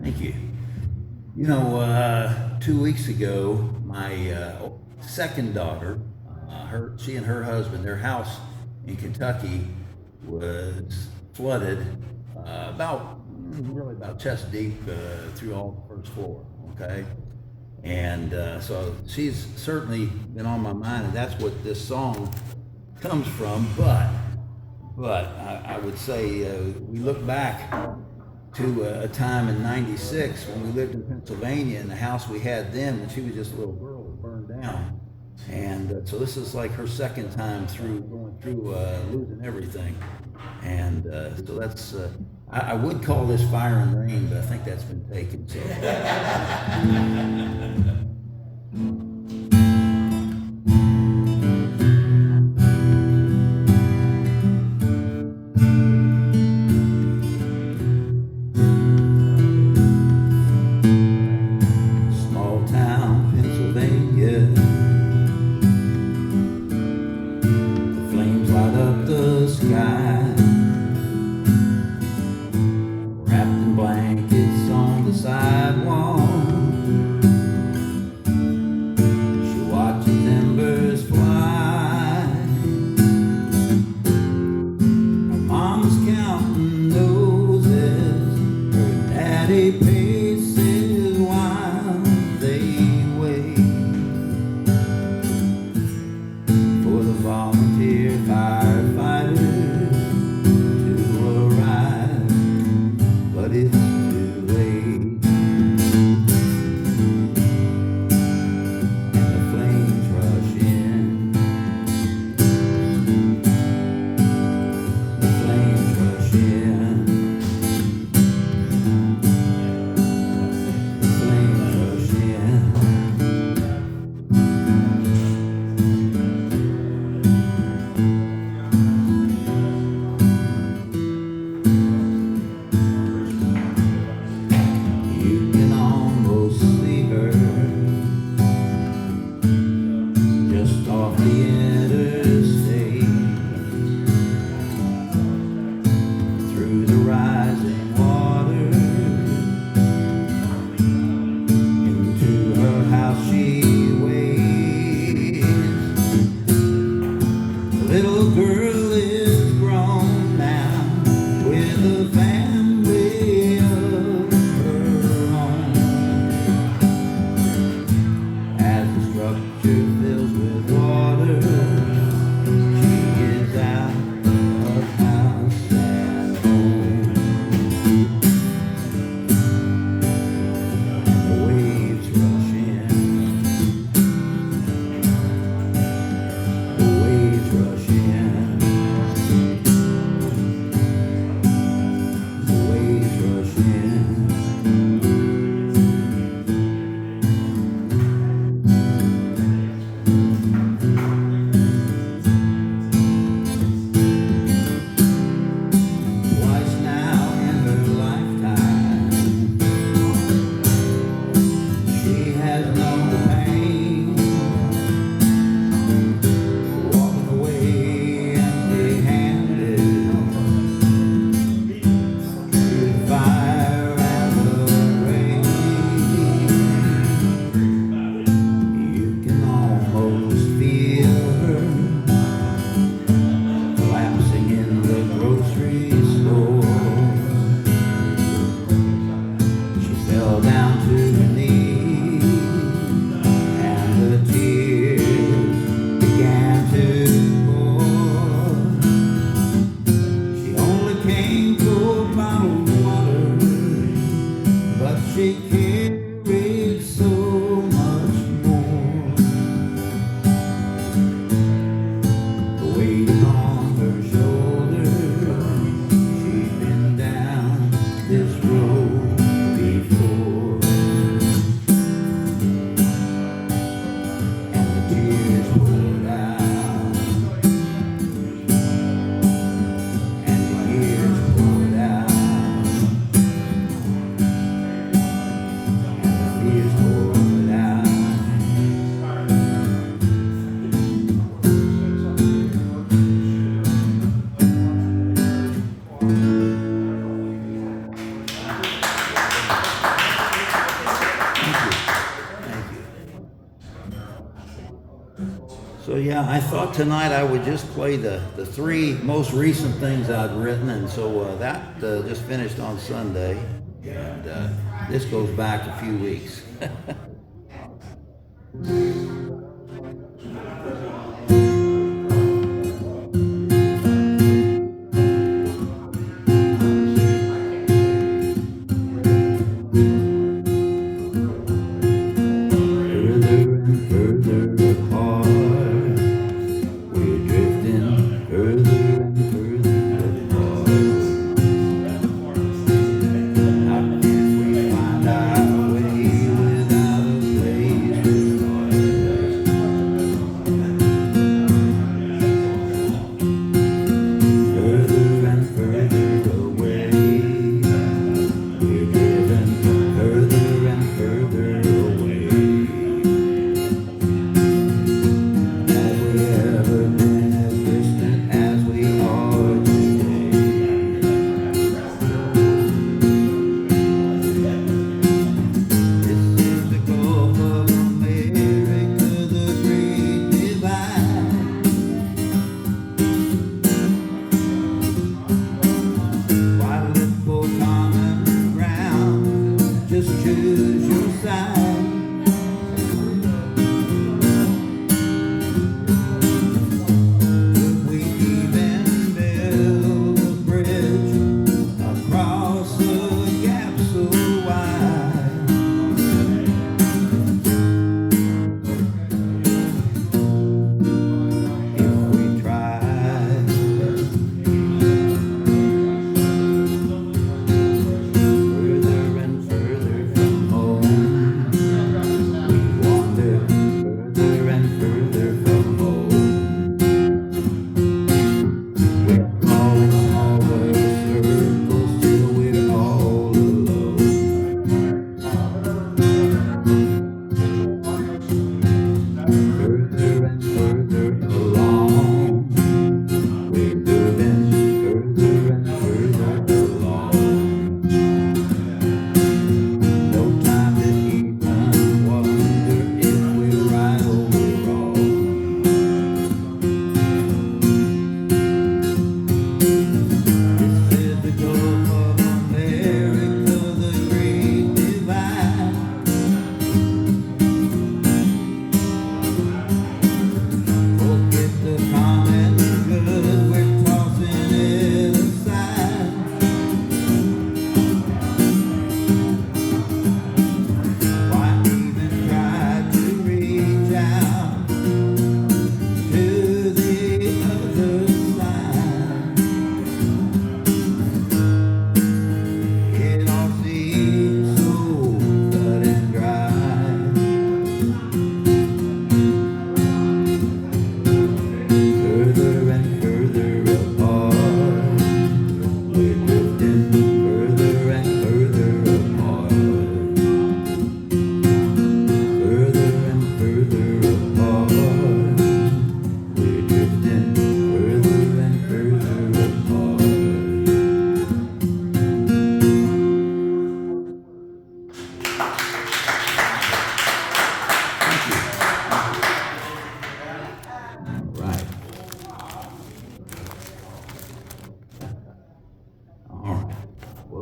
Thank you. 2 weeks ago, my second daughter, she and her husband, their house in Kentucky was flooded about chest deep through all the first floor. Okay, and so she's certainly been on my mind, and that's what this song comes from. But I would say we look back to a time in '96 when we lived in Pennsylvania, and the house we had then, when she was just a little girl, was burned down. And so this is like her second time going through losing everything. And so I would call this Fire and Rain, but I think that's been taken. So. Small town, Pennsylvania. The flames light up the sky. Wrapped in blankets on the sidewalk. She watches embers fly. Her mama's counting noses. Her daddy paces while they wait for the volunteer firefighters to arrive, but it's too late, and the flames rush in. The flames rush in. So yeah, I thought tonight I would just play the three most recent things I'd written, and so that just finished on Sunday, and this goes back a few weeks.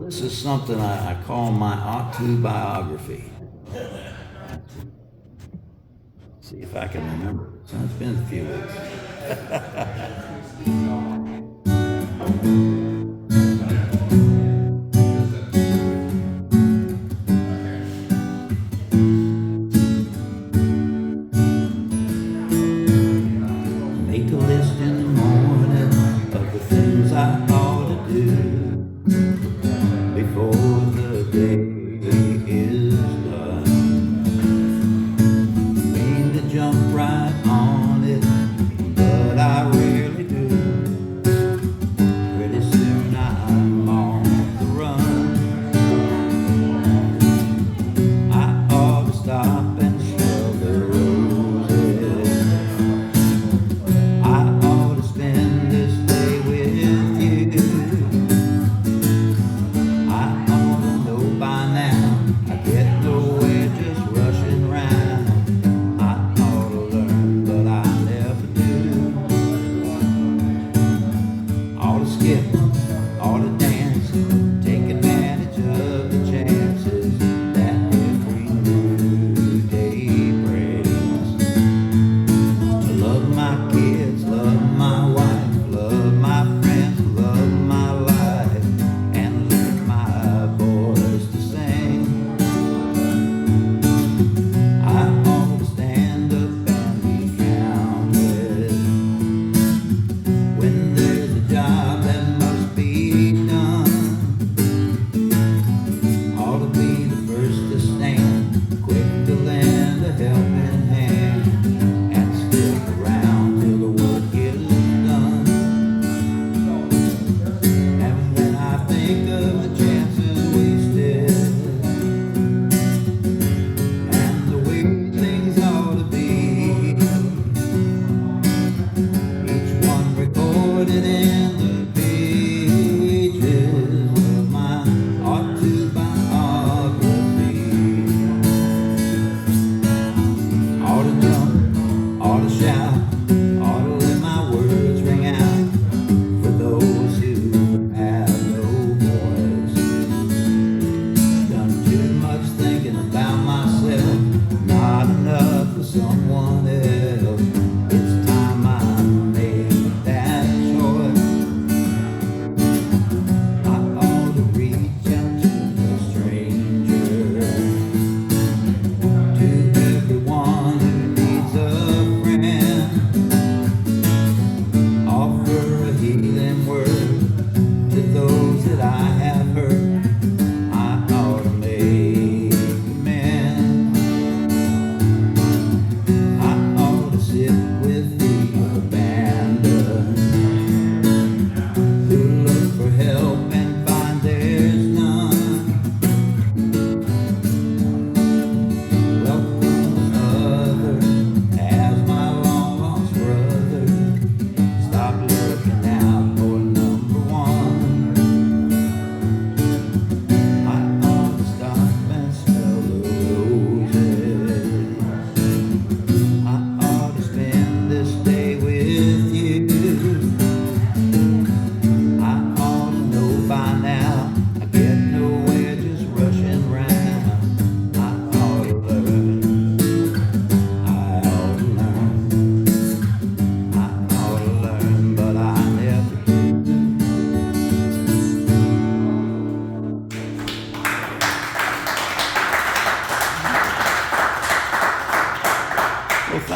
This is something I call my Ought-To Biography. See if I can remember it. It's been a few weeks. Make a list in the morning of the things I ought to do before the day is done. Mean to jump right on it, but I rarely do.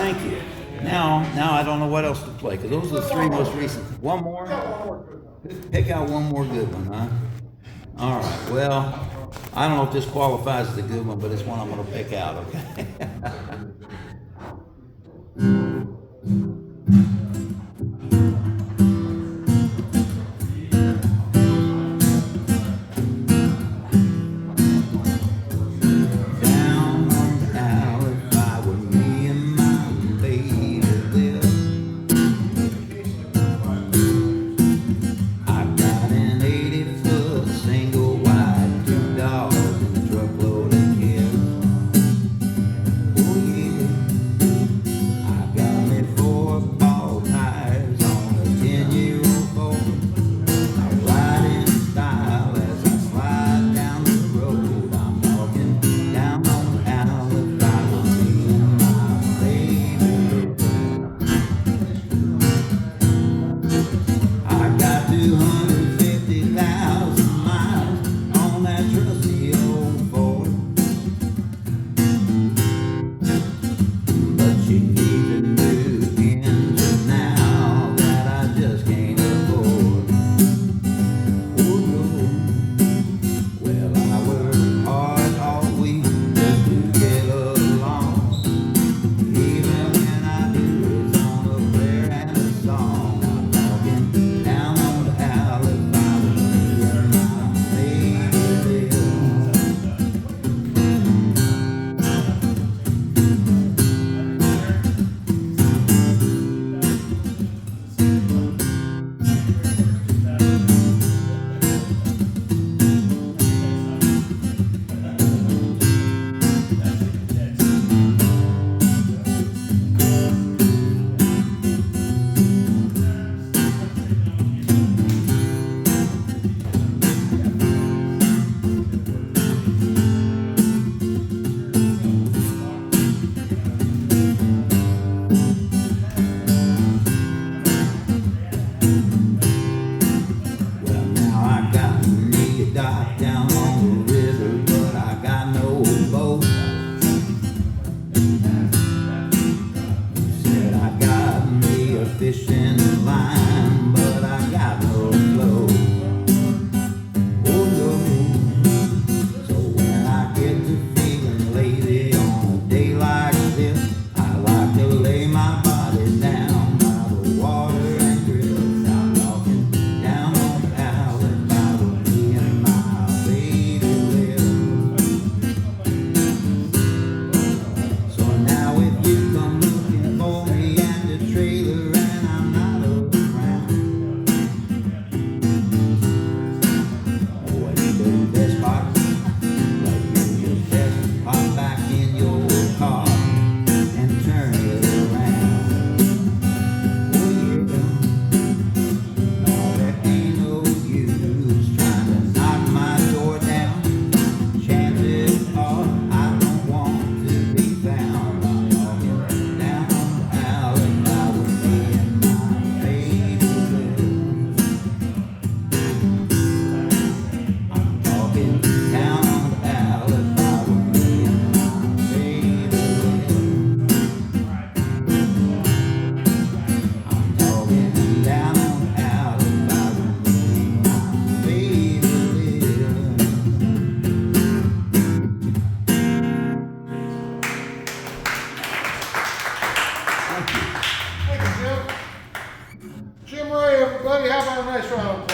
Thank you. Now I don't know what else to play because those are the three most recent. One more? Pick out one more good one, huh? All right. Well, I don't know if this qualifies as a good one, but it's one I'm going to pick out. Okay. Jim Ray, everybody, how about a nice round of applause?